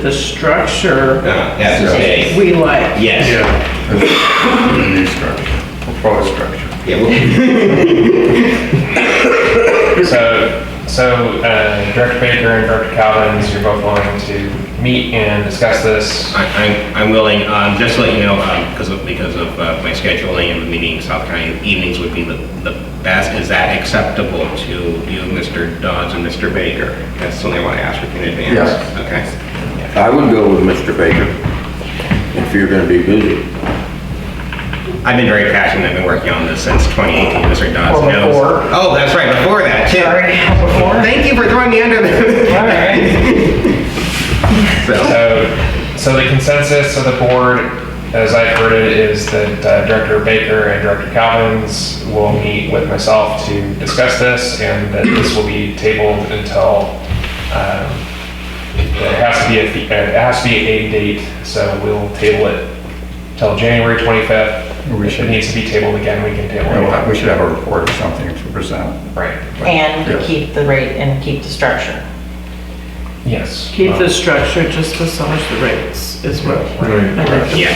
The structure Has to stay. we like. Yes. Yeah. The new structure, proposed structure. Yeah, So Director Baker and Director Calvins, you're both willing to meet and discuss this. I'm willing, just to let you know, because of my scheduling and the meetings, South County evenings would be the best. Is that acceptable to you, Mr. Dodds and Mr. Baker? That's something I want to ask in advance. Yes. Okay. I would go with Mr. Baker if you're going to be busy. I've been very passionate. I've been working on this since 2018. Mr. Dodds Or knows. before. Oh, that's right. Before that, too. Sorry, before. Thank you for throwing me under the... All right. So the consensus of the board, as I've heard it, is that Director Baker and Director Calvins will meet with myself to discuss this, and that this will be tabled until it has to be a date. So we'll table it till January 25th. If it needs to be tabled again, we can table it. We should have a report or something to present. Right. And Yes. keep the rate and keep the structure. Yes. Keep the structure, just massage the rates is what I think Yeah.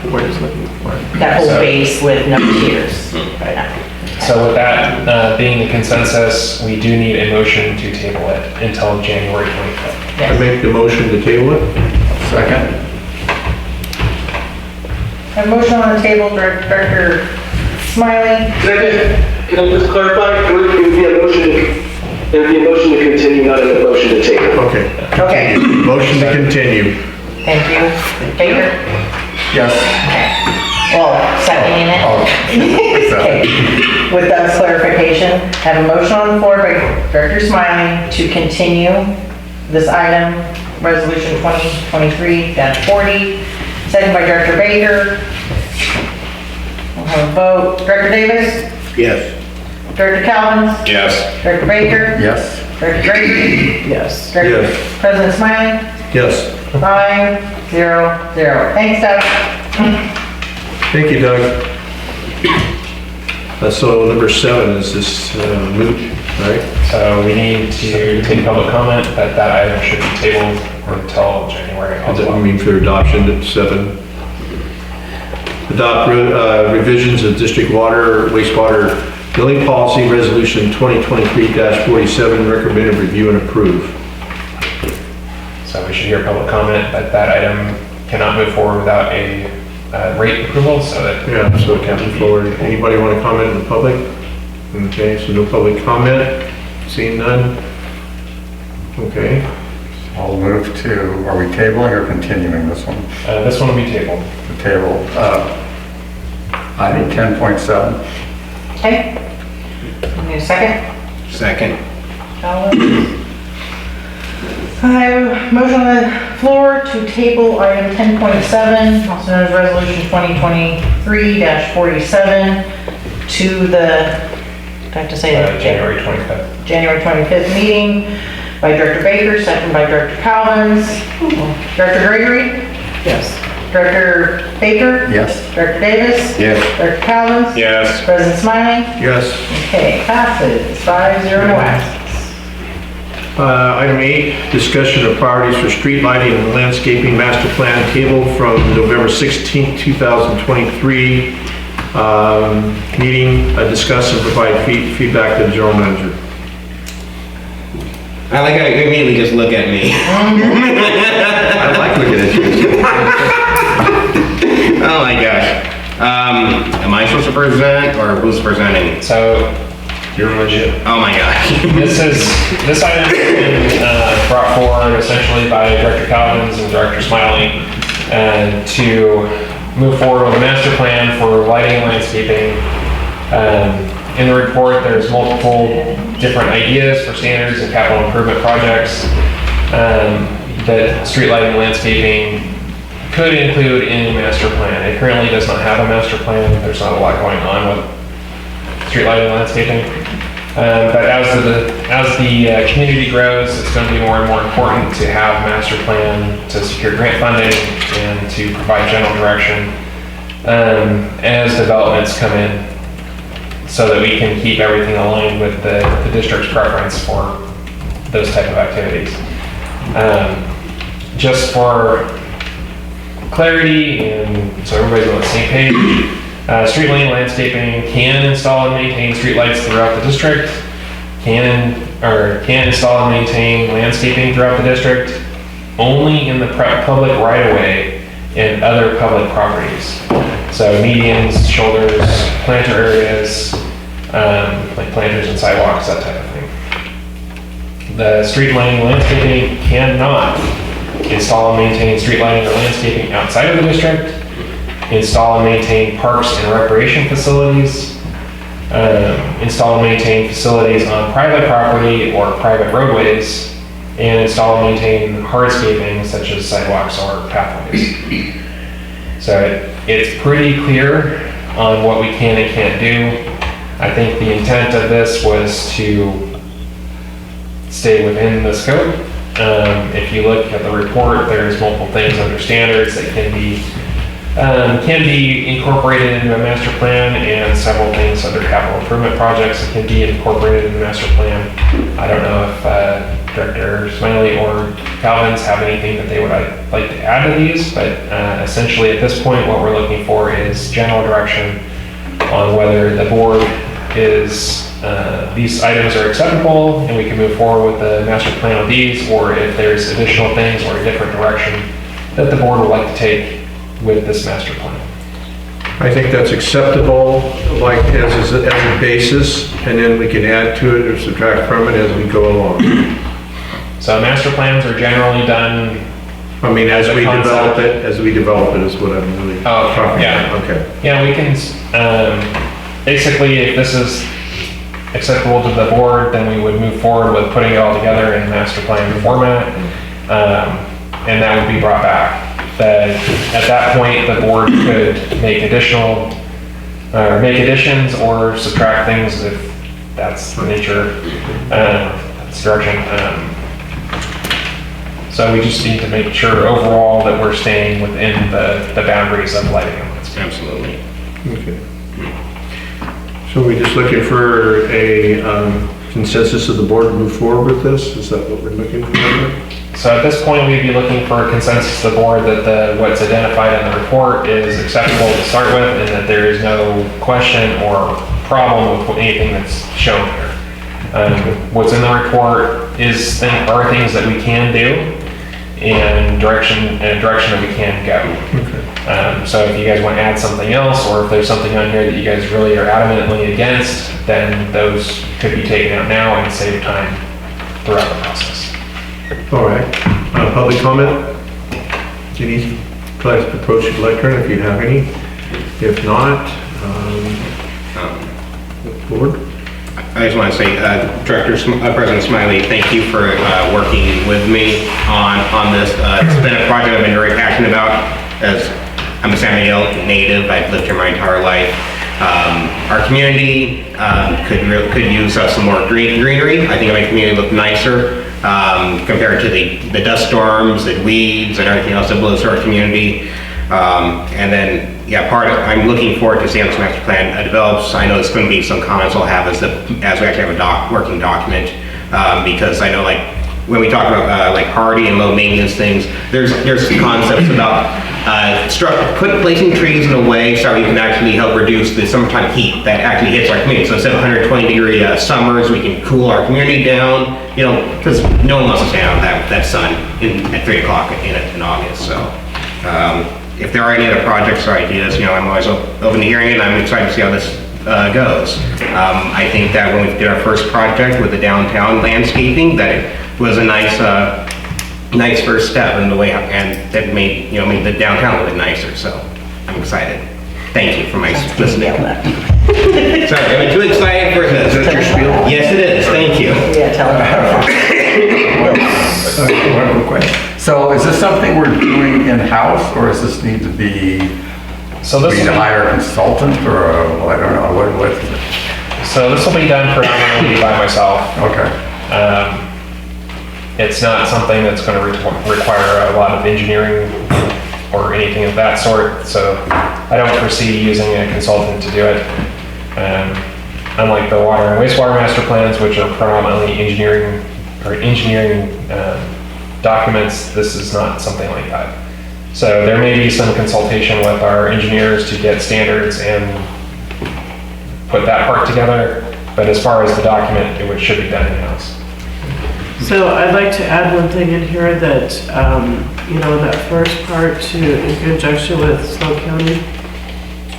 the board is looking for. That whole So- base with no tiers. So with that being the consensus, we do need a motion to table it until January 25th. I make the motion to table it. Second? A motion on the table, Director Smiley. Second, can I just clarify? It would be a motion to continue, not a motion to table. Okay. Okay, Motion to continue. thank you. Baker? Yes. Well, seconding it. Okay. With that clarification, have a motion on the floor by Director Smiley to continue this item, Resolution 2023-40, second by Director Baker. We'll have a vote. Director Davis? Yes. Director Calvins? Yes. Director Baker? Yes. Director Gregory? Yes. Director Yes. President Smiley? Yes. 5-0-0. Thanks, Doug. Thank you, Doug. So number 7 is this moot, right? So we need to take public comment, but that item should be tabled until January. Does that mean for adoption at 7? Adopt revisions of district water, wastewater billing policy, resolution 2023-47, recommended review and approve. So we should hear public comment, but that item cannot move forward without a rate approval, so that. Yeah, so it can move forward. Anybody want to comment in the public? Okay, so no public comment. Seeing none? Okay. I'll move to, are we tabling or continuing this one? This one will be tabled. The table, I think 10.7. Okay. Need a second? Second. Calvin? I have a motion on the floor to table item 10.7, also known as Resolution 2023-47, to the, do I have to say that? January 25th. January 25th meeting by Director Baker, second by Director Calvins. Director Gregory? Yes. Director Baker? Yes. Director Davis? Yes. Director Calvins? Yes. President Smiley? Yes. Okay, passes 5-0, no absence. Item 8, discussion of priorities for street lighting and landscaping master plan table from November 16th, 2023. Meeting, discuss and provide feedback to the general manager. I like how you immediately just look at me. I like looking at you. Oh my gosh. Am I supposed to present or who's presenting? So you're legit. Oh my gosh. This item has been brought forward essentially by Director Calvins and Director Smiley to move forward with a master plan for lighting and landscaping. In the report, there's multiple different ideas for standards and capital improvement projects that street lighting and landscaping could include in the master plan. It currently does not have a master plan. There's not a lot going on with street lighting and landscaping. But as the community grows, it's going to be more and more important to have a master plan to secure grant funding and to provide general direction as developments come in, so that we can keep everything aligned with the district's preference for those type of activities. just for clarity and so everybody's on the same page, street lane landscaping can install and maintain streetlights throughout the district, can install and maintain landscaping throughout the district, only in the public right-of-way and other public properties. So medians, shoulders, planter areas, like planters and sidewalks, that type of thing. The street lighting landscaping cannot install and maintain street lighting or landscaping outside of the district, install and maintain parks and recreation facilities, install and maintain facilities on private property or private roadways, and install and maintain hardscaping such as sidewalks or pathways. So it's pretty clear on what we can and can't do. I think the intent of this was to stay within the scope. If you look at the report, there's multiple things under standards that can be incorporated into a master plan, and several things under capital improvement projects that can be incorporated in the master plan. I don't know if Director Smiley or Calvin's have anything that they would like to add to these, but essentially at this point what we're looking for is general direction on whether the board is these items are acceptable and we can move forward with the master plan of these, or if there's additional things or a different direction that the board would like to take with this master plan. I think that's acceptable, like as a basis, and then we can add to it or subtract from it as we go along. So master plans are generally done. I mean, as we develop it is what I'm really talking yeah. about. Okay. Yeah, we can, basically, if this is acceptable to the board, then we would move forward with putting it all together in master plan format, and that would be brought back. At that point, the board could make additions or subtract things if that's the nature, that's the direction. So we just need to make sure overall that we're staying within the boundaries of lighting and landscape. Absolutely. Okay. So we're just looking for a consensus of the board to move forward with this? Is that what we're looking for? So at this point, we'd be looking for a consensus of the board that what's identified in the report is acceptable to start with, and that there is no question or problem with anything that's shown here. What's in the report are things that we can do, and direction that we can go. Okay. So if you guys want to add something else, or if there's something on here that you guys really are adamantly against, then those could be taken out now and save time throughout the process. All right. Public comment? Any approach to the lectern if you have any? If not, board? I just want to say, President Smiley, thank you for working with me on this. It's been a project I've been very passionate about. As I'm a San Miguel native, I've lived here my entire life. Our community could use some more greenery. I think it makes the community look nicer compared to the dust storms and weeds and everything else that blows through our community. And then, yeah, I'm looking forward to seeing how this master plan develops. I know there's going to be some comments I'll have as we actually have a working document, because I know, like, when we talk about like hardy and low maintenance things, there's concepts about placing trees in a way so you can actually help reduce the summertime heat that actually hits our community. So instead of 120-degree summers, we can cool our community down, because no one wants to stand out that sun at 3 o'clock in August. So if there are any other projects or ideas, I'm always open to hearing it. I'm excited to see how this goes. I think that when we did our first project with the downtown landscaping, that it was a nice first step in the way, and that made the downtown a little bit nicer. So I'm excited. Thank you for my listening. Sorry, am I too excited for this? Is that your spiel? Yes, it is. Thank you. Yeah, tell them. One quick question. So is this something we're doing in-house, or does this need to be, So this we need will to be, hire a consultant, or I don't know, what is it? so this will be done predominantly by myself. Okay. It's not something that's going to require a lot of engineering or anything of that sort, so I don't foresee using a consultant to do it. Unlike the water and wastewater master plans, which are predominantly engineering documents, this is not something like that. So there may be some consultation with our engineers to get standards and put that part together, but as far as the document, should be done in-house. So I'd like to add one thing in here that, that first part in conjunction with Snow County,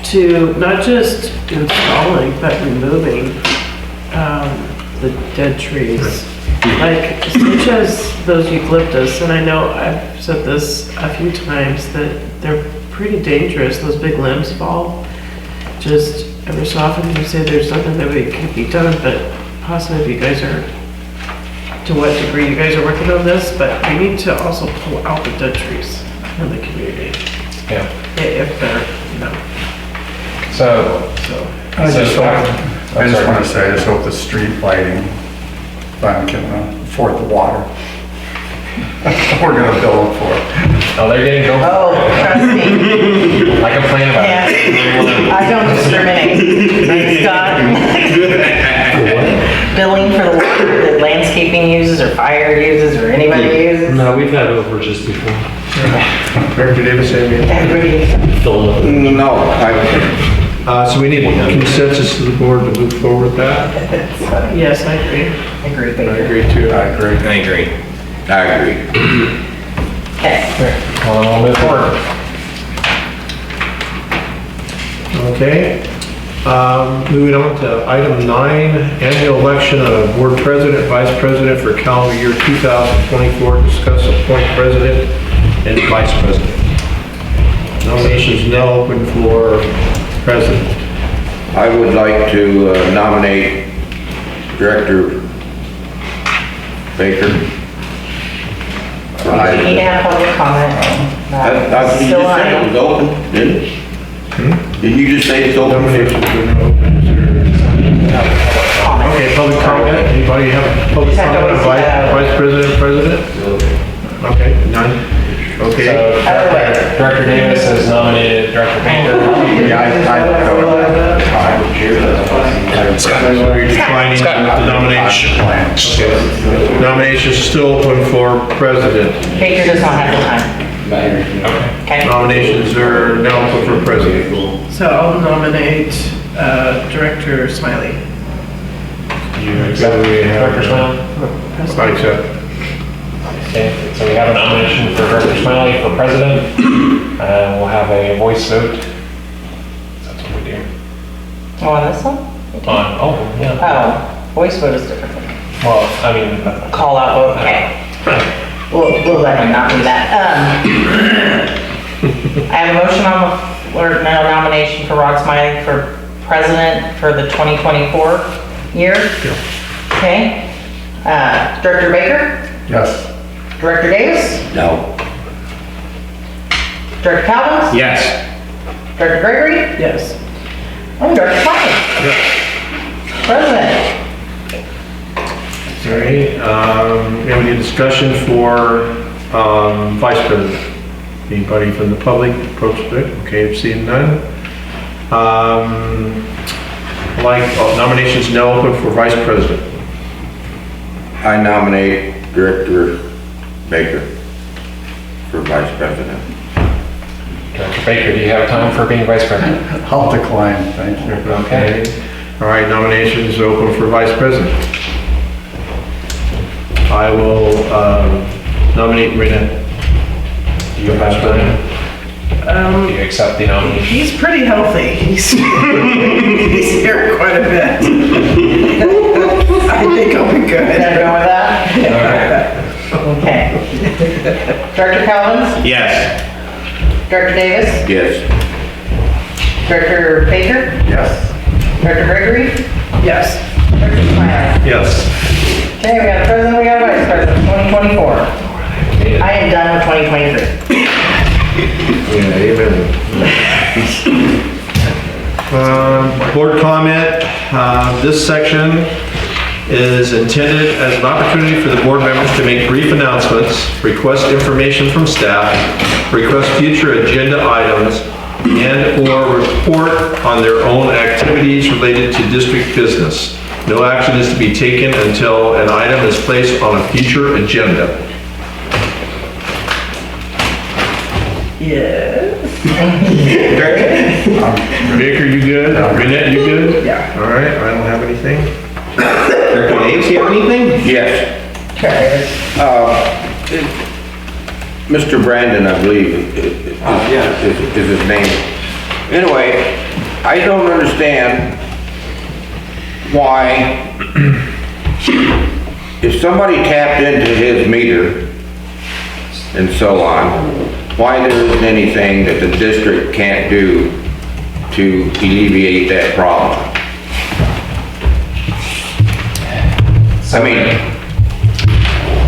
to not just installing, but removing the dead trees. Like, such as those eucalyptus, and I know I've said this a few times, that they're pretty dangerous, those big limbs fall. Just every so often you say there's something that can be done, but possibly if you guys are, to what degree you guys are working on this, but we need to also pull out the dead trees in the community. Yeah. If they're, So I just want to say, I just hope the street lighting fund can afford the water. We're gonna bill them for it. Oh, they're getting billed. Oh, trust me. I complain about Yeah. it. I don't discriminate. Right, Scott? Billing for the water that landscaping uses or fire uses or anybody uses? No, we've had overages before. Director Davis, anything? Everybody. Filling up. No, So we need consensus of the board to move forward with that. yes, I agree. Agree, I Baker. agree too. I agree. I agree. I agree. Okay. Well, then we'll move forward. Okay. Moving on to item 9, annual election of board president, vice president for calendar year 2024. Discuss appoint president and vice president. Nominations now open for president. I would like to nominate Director Baker. We need to have public comment. You just Still said it on. was open, didn't it? Didn't you just say it's open? Nominations are now open. Is there- Okay, public comment. Anybody have public Just have to comment on always, vice president, president? Okay, none. Okay. So Director Davis has nominated Director Baker. Yeah, So you're declining the nomination. Okay. Nominations still open for president. Baker does not have the time. Okay. Nominations are now open for president. So I'll nominate Director Smiley. Director Smiley? I accept. Okay, so we have a nomination for Director Smiley for president. We'll have a voice vote. That's what we do. Oh, on this one? Yeah. Oh, voice vote is different. Well, I mean, Call out vote, okay. We'll let him not do that. I have a motion on the floor, now nomination for Rod Smiley for president for the 2024 year. Okay. Director Baker? Yes. Director Davis? No. Director Calvin? Yes. Director Gregory? Yes. And Director Smiley? President? All right, we have any discussion for vice president? Anybody from the public approach it? Okay, I've seen none. Nominations now open for vice president. I nominate Director Baker for vice president. Director Baker, do you have time for being vice president? I'll decline, thank you. Okay. All right, nominations open for vice president. I will nominate Renee. Do you have time? Do you accept the nomination? He's pretty healthy. He's here quite a bit. I think I'll be good. Everyone with that? Okay. Director Calvin? Yes. Director Davis? Yes. Director Baker? Yes. Director Gregory? Yes. Director Smiley? Yes. Okay, we got president, we got vice president, 2024. I am done with 2023. Yeah, amen. Board comment, this section is intended as an opportunity for the board members to make brief announcements, request information from staff, request future agenda items, and/or report on their own activities related to district business. No action is to be taken until an item is placed on a future agenda. Yes. Baker, you good? Renette, you good? Yeah. All right, I don't have anything. Director Ames, you have anything? Yes. Okay. Mr. Brandon, I believe, is his name. Anyway, I don't understand why, if somebody tapped into his meter and so on, why there isn't anything that the district can't do to alleviate that problem. I mean,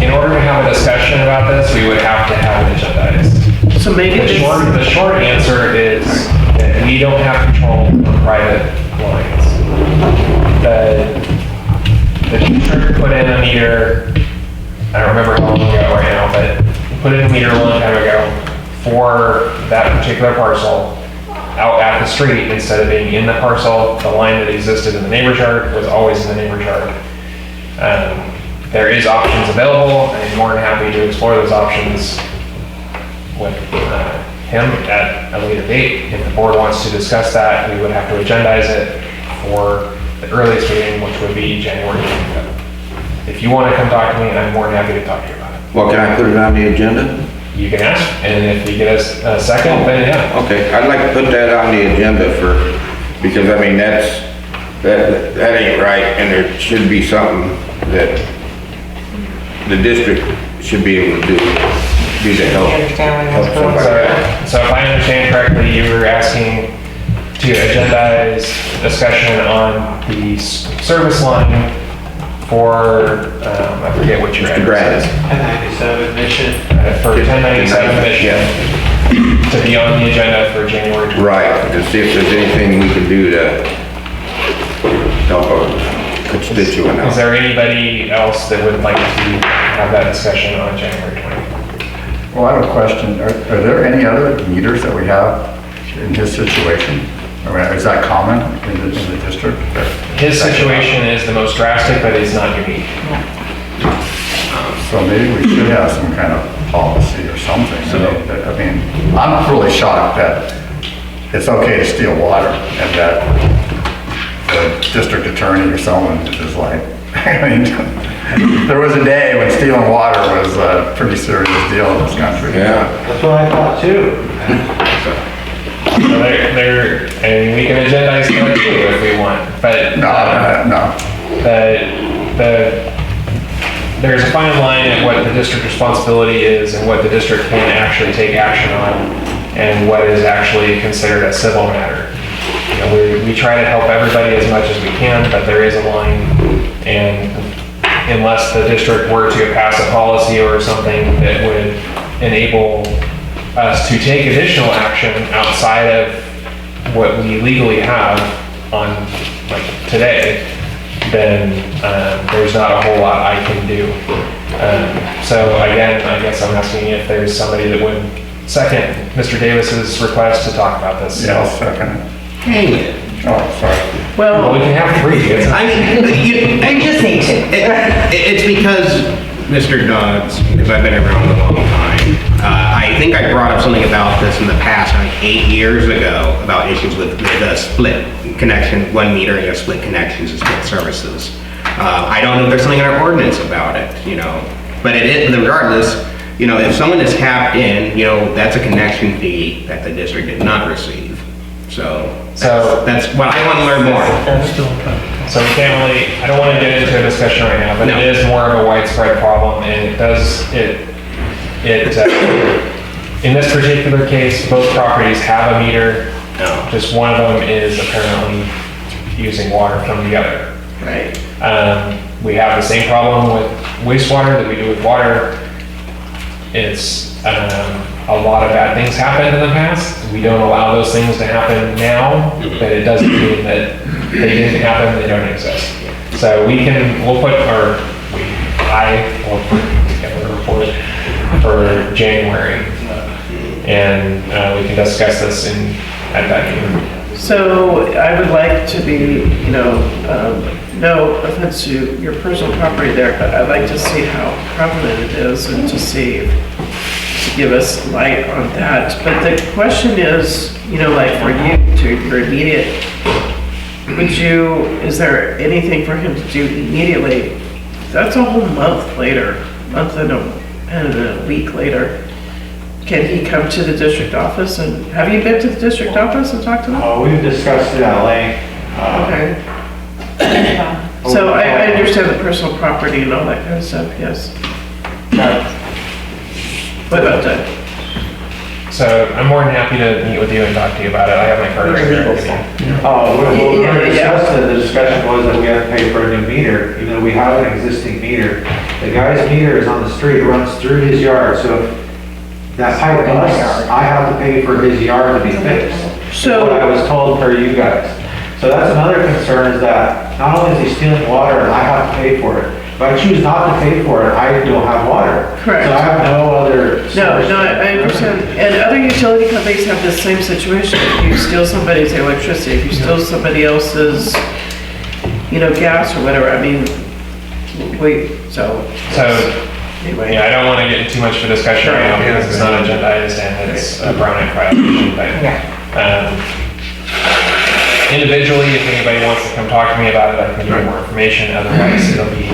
in order to have a discussion about this, we would have to have it agendized. So maybe The short answer is that we don't have control of private lines. The district put in a meter, I don't remember how long ago right now, but put in a meter a long time ago for that particular parcel out at the street instead of being in the parcel. The line that existed in the neighbor's yard was always in the neighbor's yard. There is options available, and I'm more than happy to explore those options with him at a later date. If the board wants to discuss that, we would have to agendize it for the earliest meeting, which would be January 25th. If you want to come talk to me, I'm more than happy to talk to you about it. well, can I put it on the agenda? You can ask, and if you get us a second, then yeah. Okay, I'd like to put that on the agenda because I mean, that ain't right, and there should be something that the district should be able to do to help somebody. So if I understand correctly, you were asking to agendize discussion on the service line for, I forget what your Mr. address is. 1097 mission. For 1097 mission, to be on the agenda for January 20th. Right, to see if there's anything we can do to help a constituent Is out. there anybody else that would like to have that discussion on January 20th? Well, I have a question. Are there any other meters that we have in his situation? I mean, is that common in the district? His situation is the most drastic, but it's not unique. So maybe we should have some kind of policy or something. I mean, I'm really shocked that it's okay to steal water and that the district attorney or someone is like, I mean, there was a day when stealing water was a pretty serious deal in this country. Yeah. That's what I thought too. So and we can agendize that too if we want, but No. there's a fine line at what the district responsibility is and what the district can actually take action on and what is actually considered a civil matter. You know, we try to help everybody as much as we can, but there is a line, and unless the district were to pass a policy or something that would enable us to take additional action outside of what we legally have on, like, today, then there's not a whole lot I can do. So again, I guess I'm asking if there's somebody that would second Mr. Davis's request to talk about this. Yeah, I'll second it. Hang it. Oh, sorry. Well, we can have three. I mean, You just need to. it's because Mr. Dodds, because I've been around a long time, I think I brought up something about this in the past, like 8 years ago, about issues with the split connection, 1 meter, you know, split connections and split services. I don't know if there's something in our ordinance about it, you know, but it is, regardless, you know, if someone is tapped in, you know, that's a connection fee that the district did not receive. So that's what I want to learn more. So we can't really, I don't want to get into a discussion right now, but No. it is more of a widespread problem, and it does, in this particular case, both properties have a meter. No. Just one of them is apparently using water from the other. Right. We have the same problem with wastewater that we do with water. It's, a lot of bad things happened in the past. We don't allow those things to happen now, but it doesn't mean that they didn't happen, they don't exist. So we'll put I will put together a report for January, and we can discuss this at that meeting. So I would like to be, you know, no offense to your personal property there, but I'd like to see how prevalent it is and to see, give us light on that. But the question is, like for you, to your immediate, is there anything for him to do immediately? That's a whole month later, and a week later. Can he come to the district office have you been to the district office and talked to them? Oh, we've discussed it at length. Okay. So I understand the personal property and all that kind of stuff, yes. What about that? So I'm more than happy to meet with you and talk to you about it. I have my cards here. Oh, what we Yeah, were yeah. discussing, the discussion was that we have to pay for a new meter, even though we have an existing meter. The guy's meter is on the street, runs through his yard, so if that pipe busts, I have to pay for his yard to be fixed. So- What I was told per you guys. So that's another concern, is that not only is he stealing water and I have to pay for it, if I choose not to pay for it, I don't have water. Correct. So I have no other No, source. I understand. And other utility companies have the same situation. If you steal somebody's electricity, if you steal somebody else's, gas or whatever, So, anyway. yeah, I don't want to get into too much of a discussion right now because it's not agendized and it's a Brown Act violation, but, individually, if anybody wants to come talk to me about it, I can give you more information. Otherwise, it'll be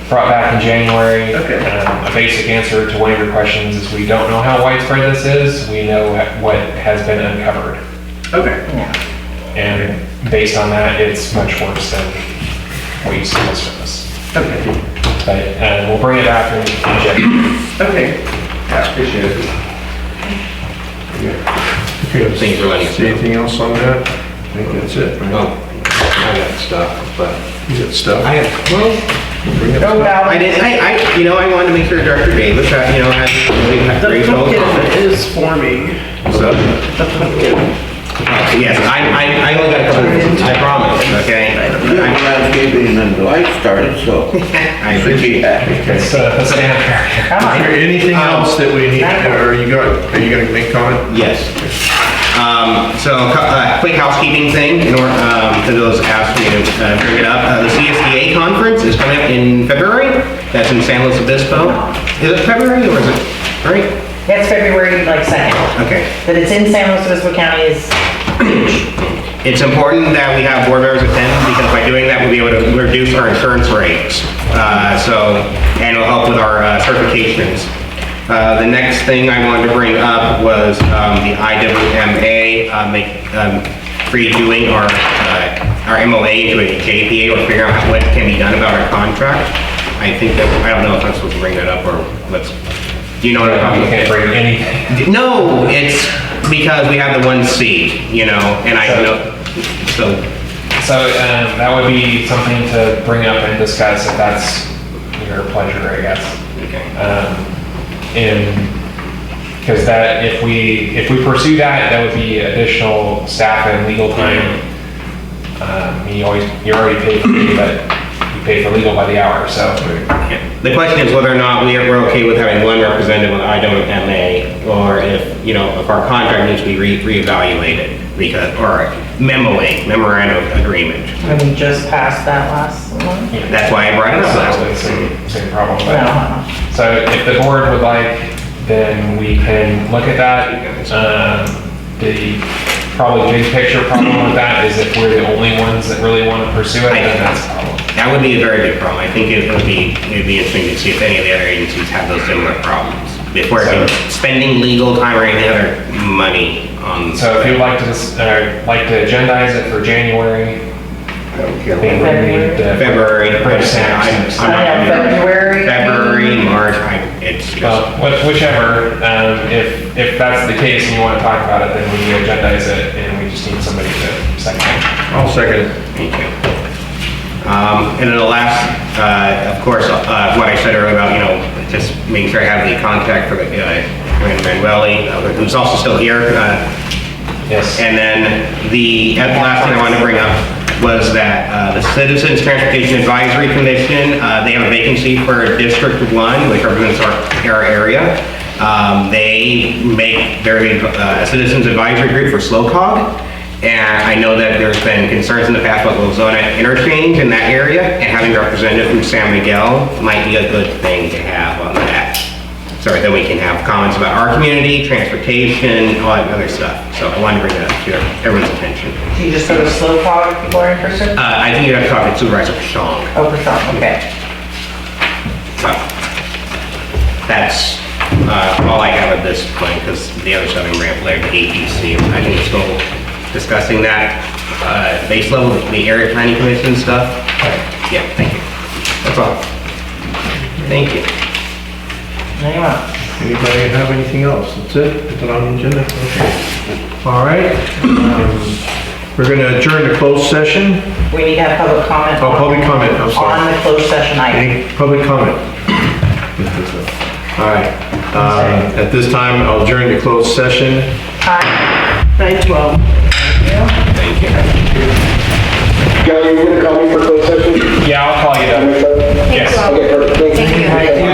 brought back in January. Okay. A basic answer to one of your questions is we don't know how widespread this is. We know what has been uncovered. Okay. And based on that, it's much worse than what you see on the surface. Okay. But we'll bring it back in January. Okay. Appreciate it. Thank you for letting us know. Anything else on that? I think that's it. right? Oh, I got stuff, but You got stuff? I have, well, Bring it No up. doubt. I wanted to make sure Director Davis had, had The great pumpkin votes. is for me. So, The pumpkin. yes, I only got a couple of minutes, I promise, okay? I'm landscaping and the light started, so. I appreciate that. Let's stand there. Come Is there on. anything else that we need, are you gonna make comment? Yes. So, quick housekeeping thing, in order, to those asked me to bring it up. The C.S.D conference is coming up in February. That's in San Luis Obispo. Is it February or is it, right? It's February 2nd. Okay. That it's in San Luis Obispo County is huge. It's important that we have board members attend because by doing that, we'll be able to reduce our insurance rates. And it'll help with our certifications. The next thing I wanted to bring up was the IWMA redoing our MOA into a JPA or figuring out what can be done about our contract. I think that, I don't know if I'm supposed to bring that up or do you know what I'm talking You about? can't bring anything. No, it's because we have the one seat, and I know, so. So that would be something to bring up and discuss if that's your pleasure, I guess. Okay. Because that, if we pursue that, that would be additional staff and legal time. You already pay for me, but you pay for legal by the hour, so. The question is whether or not we're okay with having one representative with IWMA, or if our contract needs to be reevaluated, or memorandum of agreement. And we just passed that last one. That's why I brought it up last Exactly, week. same problem. but- No. So if the board would like, then we can look at that. The probably big picture problem with that is if we're the only ones that really want to pursue it, then that's a problem. That would be a very big problem. I think it'd be interesting to see if any of the other agencies have those similar problems. If we're spending legal time or any other money on. So if you'd like to agendize it for January. February. February, March, it's just. Whichever, if that's the case and you want to talk about it, then we agendize it and we just need somebody to second it. I'll second it. Thank you. And then the last, of course, what I said earlier about, just making sure I have the contact for the, Manueli, who's also still here. Yes. And then the last thing I wanted to bring up was that the Citizens Transportation Advisory Commission, they have a vacancy for District 1, which represents our area. They're a citizens advisory group for SLOCOG. And I know that there's been concerns in the past about Lozona interchange in that area, and having a representative from San Miguel might be a good thing to have on that. sorry, then we can have comments about our community, transportation, all that other stuff. So I wanted to bring that to everyone's attention. Do you just go to slow cog if people are interested? I think you have to talk to Supervisor Pashong. Oh, for sure, okay. So that's all I have at this point, because the other stuff I'm rambling, APC, I think it's still discussing that base level, the area planning commission stuff. Yeah, thank you. That's all. Thank you. Anyone? Anybody have anything else? That's it? Put that on the agenda? Okay. All right. We're going to adjourn to closed session. We need to have public comment. Oh, public comment, I'm sorry. On the closed session item. Any public comment? All right. At this time, I'll adjourn to closed session. Aye. 9:12. Thank you. Kelly, you're gonna call me for closed session? Yeah, I'll call you then. Yes. Okay, perfect. Thank you. Thank you.